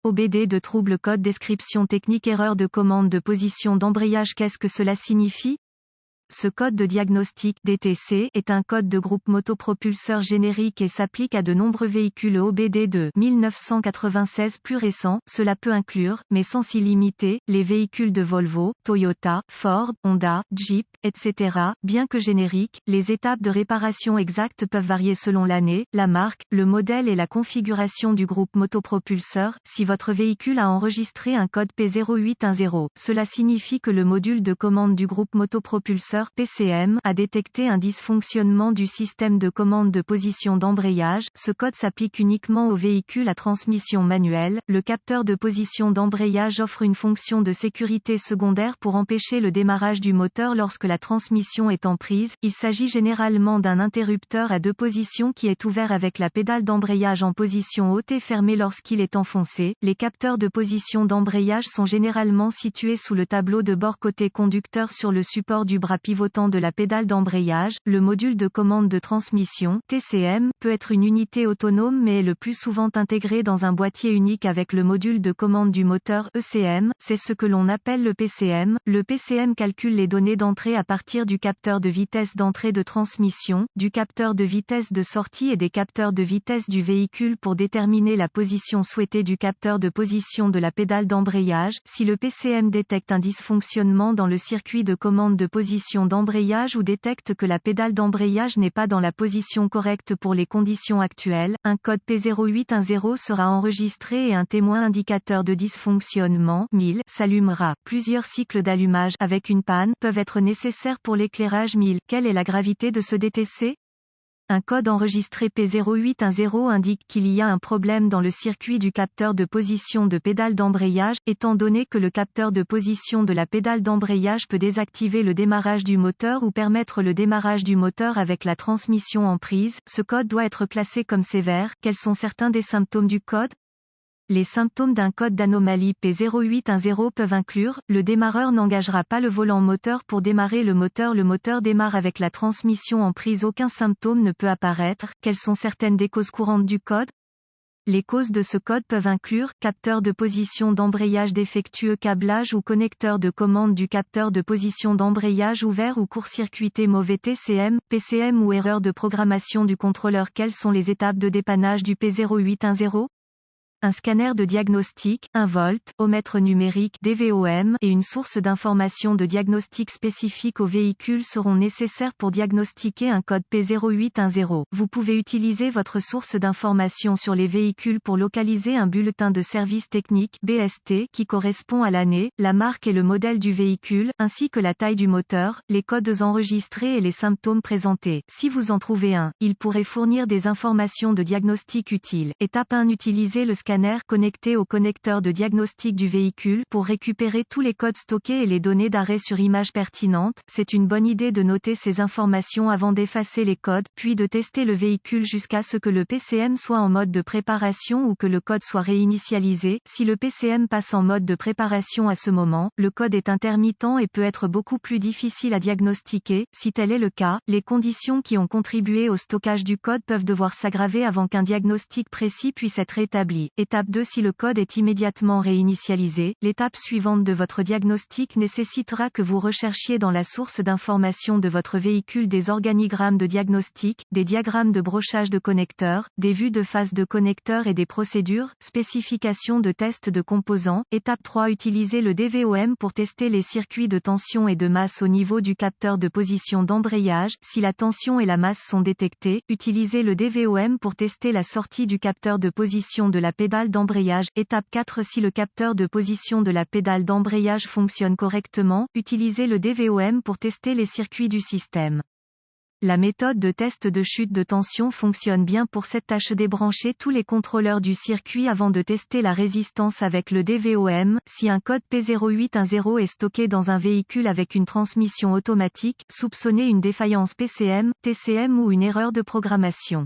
OBD de trouble code description technique erreur de commande de position d'embrayage. Qu'est-ce que cela signifie? Ce code de diagnostic DTC est un code de groupe motopropulseur générique et s'applique à de nombreux véhicules OBD de 1996 plus récents. Cela peut inclure, mais sans s'y limiter, les véhicules de Volvo, Toyota, Ford, Honda, Jeep, etc. Bien que génériques, les étapes de réparation exactes peuvent varier selon l'année, la marque, le modèle et la configuration du groupe motopropulseur. Si votre véhicule a enregistré un code P0810, cela signifie que le module de commande du groupe motopropulseur PCM a détecté un dysfonctionnement du système de commande de position d'embrayage. Ce code s'applique uniquement aux véhicules à transmission manuelle. Le capteur de position d'embrayage offre une fonction de sécurité secondaire pour empêcher le démarrage du moteur lorsque la transmission est en prise. Il s'agit généralement d'un interrupteur à deux positions qui est ouvert avec la pédale d'embrayage en position haute et fermé lorsqu'il est enfoncé. Les capteurs de position d'embrayage sont généralement situés sous le tableau de bord côté conducteur sur le support du bras pivotant de la pédale d'embrayage. Le module de commande de transmission TCM peut être une unité autonome mais est le plus souvent intégré dans un boîtier unique avec le module de commande du moteur ECM. C'est ce que l'on appelle le PCM. Le PCM calcule les données d'entrée à partir du capteur de vitesse d'entrée de transmission, du capteur de vitesse de sortie et des capteurs de vitesse du véhicule pour déterminer la position souhaitée du capteur de position de la pédale d'embrayage. Si le PCM détecte un dysfonctionnement dans le circuit de commande de position d'embrayage ou détecte que la pédale d'embrayage n'est pas dans la position correcte pour les conditions actuelles, un code P0810 sera enregistré et un témoin indicateur de dysfonctionnement 1000 s'allumera. Plusieurs cycles d'allumage avec une panne peuvent être nécessaires pour l'éclairage 1000. Quelle est la gravité de ce DTC? Un code enregistré P0810 indique qu'il y a un problème dans le circuit du capteur de position de pédale d'embrayage, étant donné que le capteur de position de la pédale d'embrayage peut désactiver le démarrage du moteur ou permettre le démarrage du moteur avec la transmission en prise. Ce code doit être classé comme sévère. Quels sont certains des symptômes du code? Les symptômes d'un code d'anomalie P0810 peuvent inclure, le démarreur n'engagera pas le volant moteur pour démarrer le moteur démarre avec la transmission en prise, aucun symptôme ne peut apparaître. Quelles sont certaines des causes courantes du code? Les causes de ce code peuvent inclure, capteur de position d'embrayage défectueux, câblage ou connecteur de commande du capteur de position d'embrayage ouvert ou court-circuité, mauvais TCM, PCM ou erreur de programmation du contrôleur. Quelles sont les étapes de dépannage du P0810? Un scanner de diagnostic, un voltomètre numérique DVOM et une source d'information de diagnostic spécifique au véhicule seront nécessaires pour diagnostiquer un code P0810. Vous pouvez utiliser votre source d'information sur les véhicules pour localiser un bulletin de service technique BST qui correspond à l'année, la marque et le modèle du véhicule, ainsi que la taille du moteur, les codes enregistrés et les symptômes présentés. Si vous en trouvez un, il pourrait fournir des informations de diagnostic utiles. Étape 1. Utilisez le scanner connecté au connecteur de diagnostic du véhicule pour récupérer tous les codes stockés et les données d'arrêt sur image pertinentes. C'est une bonne idée de noter ces informations avant d'effacer les codes, puis de tester le véhicule jusqu'à ce que le PCM soit en mode de préparation ou que le code soit réinitialisé. Si le PCM passe en mode de préparation à ce moment, le code est intermittent et peut être beaucoup plus difficile à diagnostiquer. Si tel est le cas, les conditions qui ont contribué au stockage du code peuvent devoir s'aggraver avant qu'un diagnostic précis puisse être établi. Étape 2. Si le code est immédiatement réinitialisé, l'étape suivante de votre diagnostic nécessitera que vous recherchiez dans la source d'information de votre véhicule des organigrammes de diagnostic, des diagrammes de brochage de connecteurs, des vues de phase de connecteurs et des procédures, spécifications de test de composants. Étape 3. Utilisez le DVOM pour tester les circuits de tension et de masse au niveau du capteur de position d'embrayage. Si la tension et la masse sont détectées, utilisez le DVOM pour tester la sortie du capteur de position de la pédale d'embrayage. Étape 4. Si le capteur de position de la pédale d'embrayage fonctionne correctement, utilisez le DVOM pour tester les circuits du système. La méthode de test de chute de tension fonctionne bien pour cette tâche. Débranchez tous les contrôleurs du circuit avant de tester la résistance avec le DVOM. Si un code P0810 est stocké dans un véhicule avec une transmission automatique, soupçonnez une défaillance PCM, TCM ou une erreur de programmation.